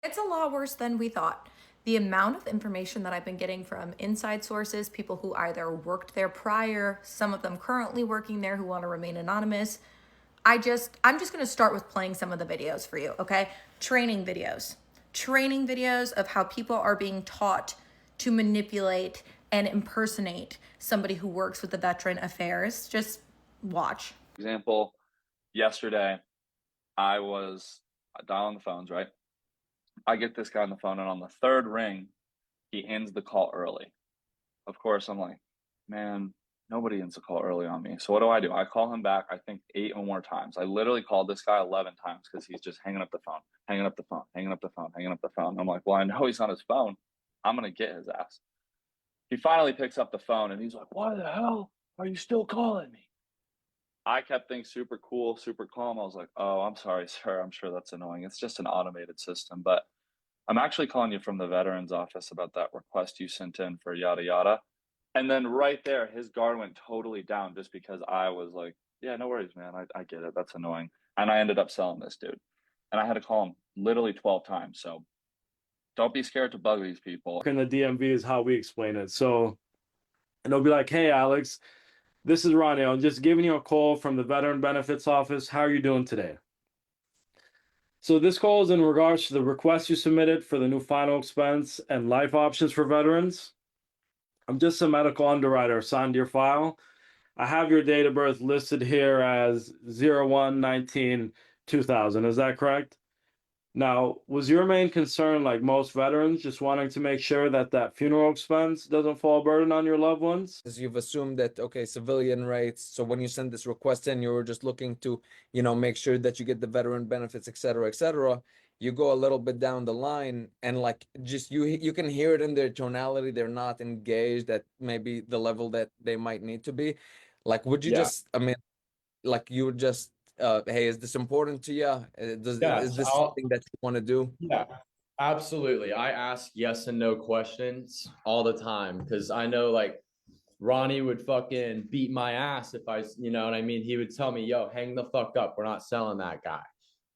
It's a lot worse than we thought. The amount of information that I've been getting from inside sources, people who either worked there prior, some of them currently working there who want to remain anonymous. I'm just going to start with playing some of the videos for you, okay? Training videos. Training videos of how people are being taught to manipulate and impersonate somebody who works with the Veteran Affairs. Just watch. Example, yesterday I was dialing the phones, right? I get this guy on the phone, and on the third ring, he ends the call early. Of course, I'm like, man, nobody ends the call early on me. So what do? I call him back, I think 8 or more times. I literally called this guy 11 times because he's just hanging up the phone, hanging up the phone, hanging up the phone, hanging up the phone. I'm like, well, I know he's on his phone. I'm going to get his ass. He finally picks up the phone, and he's like, why the hell are you still calling me? I kept things super cool, super calm. I was like, oh, I'm sorry, sir. I'm sure that's annoying. It's just an automated system. But I'm actually calling you from the veterans office about that request you sent in for yada yada. And then right there, his guard went totally down just because I was like, yeah, no worries, man. I get it. That's annoying. And I ended up selling this dude. And I had to call him literally 12 times. So don't be scared to bug these people. In the DMV is how we explain it. So, and they'll be like, hey, Alex, this is Ronnie. I'm just giving you a call from the Veteran Benefits Office. How are you doing today? So this call is in regards to the request you submitted for the new final expense and life options for veterans. I'm just a medical underwriter assigned to your file. I have your date of birth listed here as 01/19/2000. Is that correct? Now, was your main concern, like most veterans, just wanting to make sure that that funeral expense doesn't fall a burden on your loved ones? Because you've assumed that, okay, civilian rates. So when you send this request in, you were just looking to, make sure that you get the veteran benefits, et cetera, et cetera. You go a little bit down the line and like just you can hear it in their tonality. They're not engaged at maybe the level that they might need to be. Like, would you just, I mean, like you would just, hey, is this important to you? Is this something that you want to do? Yeah, absolutely. I ask yes and no questions all the time because I know like Ronnie would fucking beat my ass if I, you know what I mean? He would tell me, yo, hang the fuck up. We're not selling that guy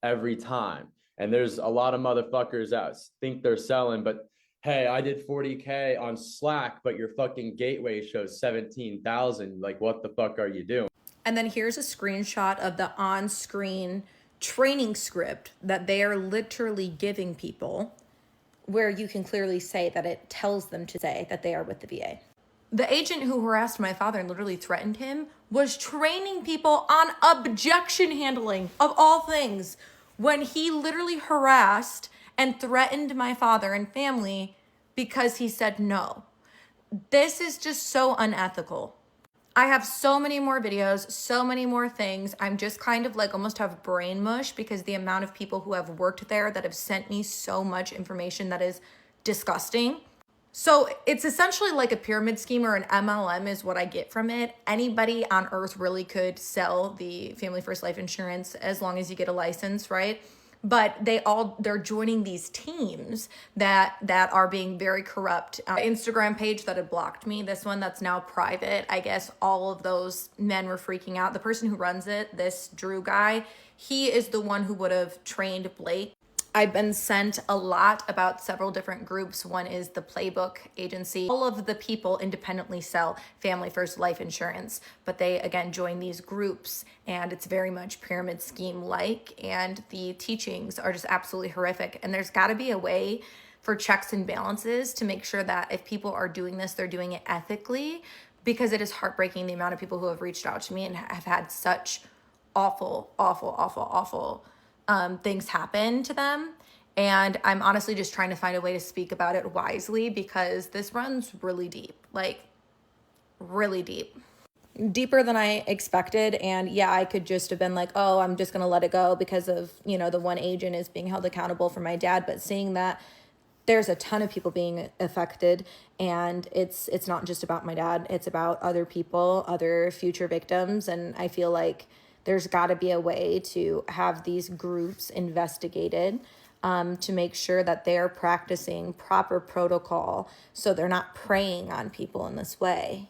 every time. And there's a lot of motherfuckers that think they're selling, but hey, I did 40K on Slack, but your fucking gateway shows 17,000. Like, what the fuck are you doing? And then here's a screenshot of the on-screen training script that they are literally giving people, where you can clearly say that it tells them to say that they are with the VA. The agent who harassed my father and literally threatened him was training people on objection handling, of all things, when he literally harassed and threatened my father and family because he said no. This is just so unethical. I have so many more videos, so many more things. I'm just kind of like almost have brain mush because the amount of people who have worked there that have sent me so much information that is disgusting. So it's essentially like a pyramid scheme, or an MLM is what I get from it. Anybody on earth really could sell the Family First Life Insurance as long as you get a license, right? But they're joining these teams that are being very corrupt. Instagram page that had blocked me, this one that's now private, I guess all of those men were freaking out. The person who runs it, this Drew guy, he is the one who would have trained Blake. I've been sent a lot about several different groups. One is the Playbook Agency. All of the people independently sell Family First Life Insurance, but they, again, join these groups, and it's very much pyramid scheme-like, and the teachings are just absolutely horrific. And there's got to be a way for checks and balances to make sure that if people are doing this, they're doing it ethically, because it is heartbreaking the amount of people who have reached out to me and have had such awful things happen to them. And I'm honestly just trying to find a way to speak about it wisely, because this runs really deep, like really deep, deeper than I expected. And yeah, I could just have been like, oh, I'm just going to let it go because of, the one agent is being held accountable for my dad. But seeing that there's a ton of people being affected, and it's not just about my dad, it's about other people, other future victims. And I feel like there's got to be a way to have these groups investigated, to make sure that they're practicing proper protocol so they're not preying on people in this way.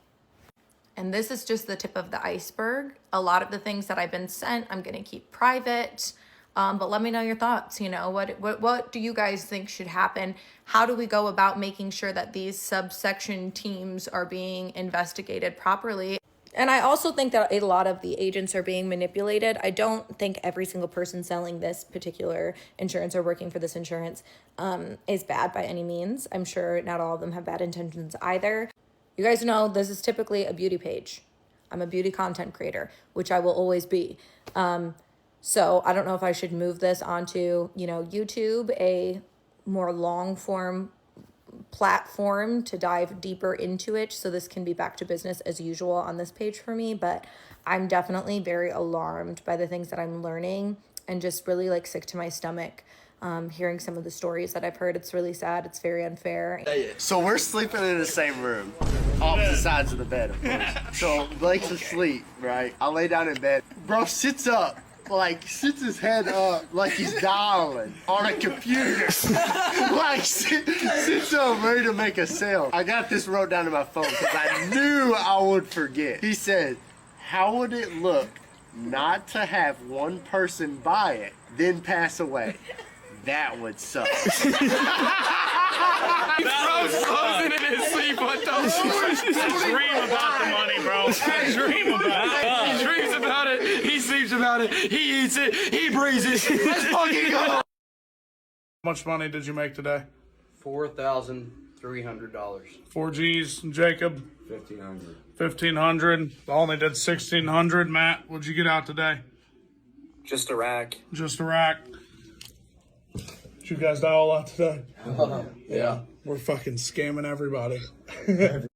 And this is just the tip of the iceberg. A lot of the things that I've been sent, I'm going to keep private. But let me know your thoughts. You know, what do you guys think should happen? How do we go about making sure that these subsection teams are being investigated properly? And I also think that a lot of the agents are being manipulated. I don't think every single person selling this particular insurance or working for this insurance is bad by any means. I'm sure not all of them have bad intentions either. You guys know this is typically a beauty page. I'm a beauty content creator, which I will always be. So I don't know if I should move this onto, you know, YouTube, a more long form platform to dive deeper into it, so this can be back to business as usual on this page for me. But I'm definitely very alarmed by the things that I'm learning, and just really like sick to my stomach hearing some of the stories that I've heard. It's really sad. It's very unfair. So we're sleeping in the same room, opposite sides of the bed, of course. So Blake's asleep, right? I lay down in bed. Bro sits up, like sits his head up like he's dialing on a computer. Like sits up ready to make a sale. I got this wrote down to my phone because I knew I would forget. He said, how would it look not to have one person buy it, then pass away? That would suck. Bro's closing in his sleep. What the? Dream about the money, bro. Dream about it. He dreams about it. He sleeps about it. He eats it. He breathes it. Let's fucking go. How much money did you make today? $4,300. 4 G's, Jacob. 1,500. 1,500. I only did 1,600. Matt, what'd you get out today? Just a rack. Just a rack. Did you guys dial a lot today? Yeah. We're fucking scamming everybody.